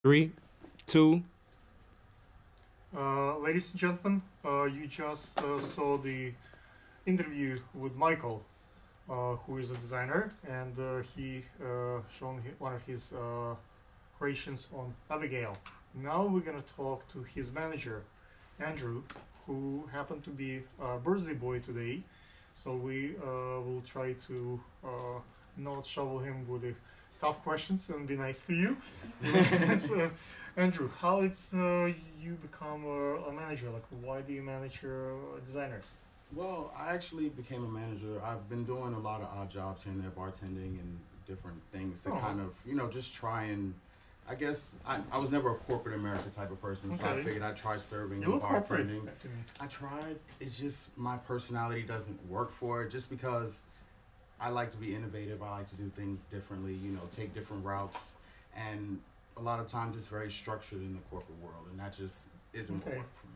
Three, two. Ladies and gentlemen, you just saw the interview with Michael, who is a designer, and he shown one of his creations on Abigail. Now we're gonna talk to his manager, Andrew, who happened to be a birthday boy today. So we will try to not shovel him with the tough questions and be nice to you. So, Andrew, how it's you become a manager? Like, why do you manage your designers? Well, I actually became a manager. I've been doing a lot of odd jobs here and there, bartending and different things to Oh, kind of, just try and, I guess, I was never a corporate America type of person, so I Okay. figured I'd try serving You and look corporate bartending. to me. I tried. It's just my personality doesn't work for it just because I like to be innovative. I like to do things differently, take different routes. And a lot of times it's very structured in the corporate world, and that just isn't what Okay. worked for me.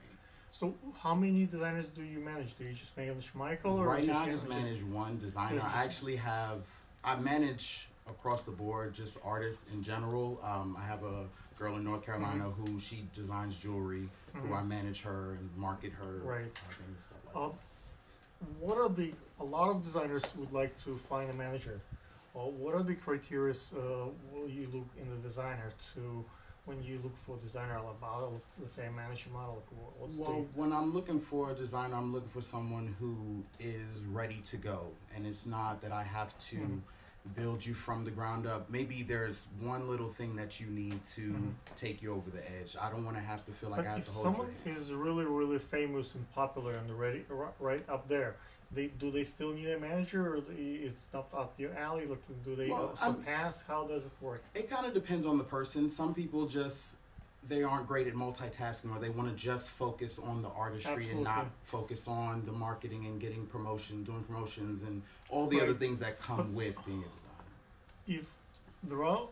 So, how many designers do you manage? Do you just manage Michael, or Right just, now, I just manage one designer. just- I actually I manage across the board, just artists in general. I have a girl in North Carolina who she designs jewelry, who I manage her and market her, Right. and stuff like Uh, what are the? A lot of designers would like to find a manager. What are the criteria will you look in the designer to when you look for a designer about, let's say, a manager model? Like, what's Well, when I'm looking for a designer, I'm looking for someone who is ready to go. And it's not that I have to build you from the ground up. Maybe there's one little thing that you need to take you over the edge. I don't want to have to feel like But I have if to hold someone your hand. is really, really famous and popular and ready, right up there, they still need a manager, or it's not up your alley? Like, do they Well, surpass? How does it work? It kind of depends on the person. Some people just they aren't great at multitasking, or they want to just focus on the artistry and not Absolutely. focus on the marketing and getting doing promotions and all the other Right. things that come But with being a designer. if there are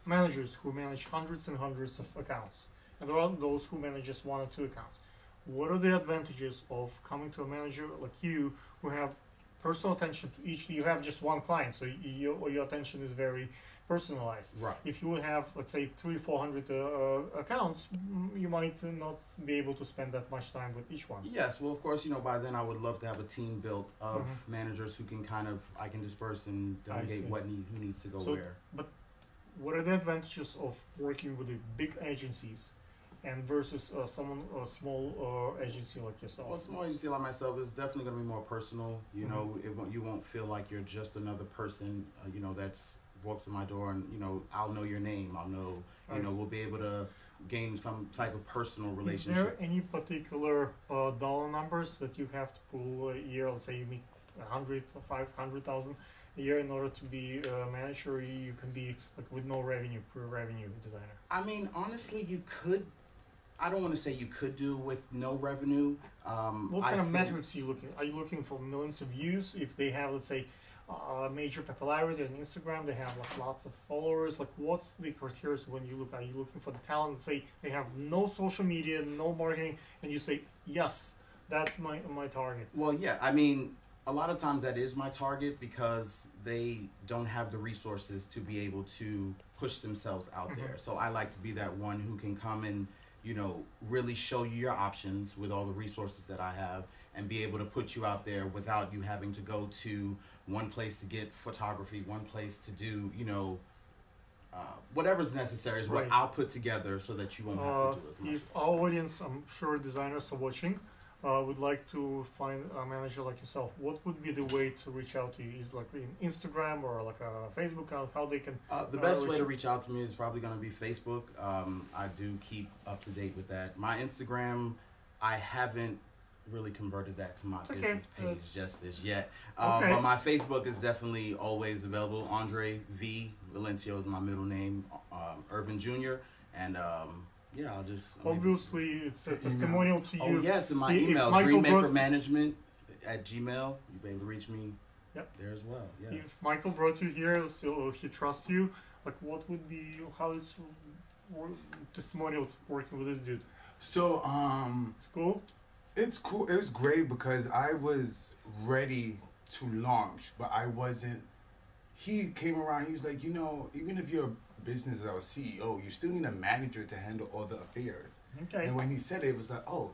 managers who manage hundreds and hundreds of accounts, and there are those who manage just one or two accounts, what are the advantages of coming to a manager like you who have personal attention to each? You have just one client, so your attention is very personalized. Right. If you would have, let's say, 300-400 accounts, you might not be able to spend that much time with each one. Yes, well, of course, by then I would love to have a team built of Mhm. managers who can I can disperse and I delegate see. who needs to go So, where. but what are the advantages of working with the big agencies and versus someone a small agency like Well, yourself? small agency like myself is definitely going to be more personal. You won't feel like you're just another person. That's walks through my door, and I'll know your name. I'll know. Right. We'll be able to gain some type of personal Is relationship. there any particular dollar numbers that you have to pull a year? Let's say you make 100 or 500,000 a year in order to be a manager. Or you can be like with no revenue, pure revenue designer. I mean, honestly, you could. I don't want to say you could do with no revenue. What I kind of think- metrics are you looking? Are you looking for millions of views? If they have, let's say, major popularity on Instagram, they have like lots of followers. Like, what's the criteria when you look? Are you looking for the talent? Let's say they have no social media, no marketing, and you say, yes, that's my target. Well, yeah. I mean, a lot of times that is my target because they don't have the resources to be able to push themselves out there. So I like to be that one who can come and really show you your options with all the resources that I have and be able to put you out there without you having to go to one place to get photography, one place to do, whatever's necessary is what Right. I'll put together so that you won't have to do as much. If our audience, I'm sure designers are watching, would like to find a manager like yourself, what would be the way to reach out to you? Is like in Instagram or like a Facebook account? How they can? The best way reach to out? reach out to me is probably going to be Facebook. I do keep up to date with that. My Instagram, I haven't really converted that to my It's okay. business page just as yet. Okay. But my Facebook is definitely always available. Andre V. Valencio is my middle name. Irvin Jr. And yeah, I'll just. Obviously, it's a testimonial to you. Oh, yes, and my If email, Michael brought- dreammakermanagement@gmail. You'll be able to reach me Yep. there as well. Yes. If Michael brought you here, so he trusts you, like what would be how is testimonial working with this dude? So, It's cool. it's cool. It was great because I was ready to launch, but I wasn't. He came around. He was like, even if you're business as a CEO, you still need a manager to handle all the affairs. Okay. And when he said it, it was like, oh,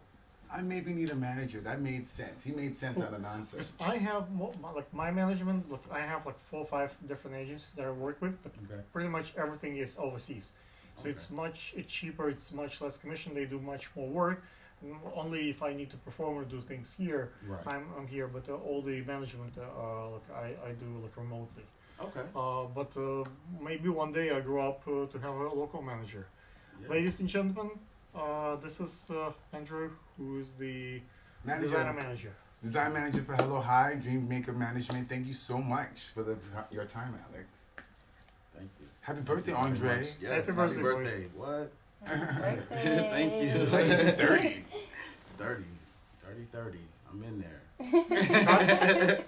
I maybe need a manager. That made sense. He made sense out of nonsense. Because I have like my management. Look, I have like 4 or 5 different agents that I work with, but Okay. pretty much everything is overseas. So it's much cheaper. It's much less commission. They do much more work. And only if I need to perform or do things here, Right. I'm here. But all the management, like I do like remotely. Okay. But maybe one day I grow up to have a local manager. Yeah. Ladies and gentlemen, this is Andrew, who is the designer manager. Design manager for Hello High, Dream Maker Management. Thank you so much for your time, Alex. Thank you. Happy birthday, Thank you very Andre. much. Yes, Happy happy birthday, boy. birthday. What? Thank you. It's like you do 30. 30. I'm in there.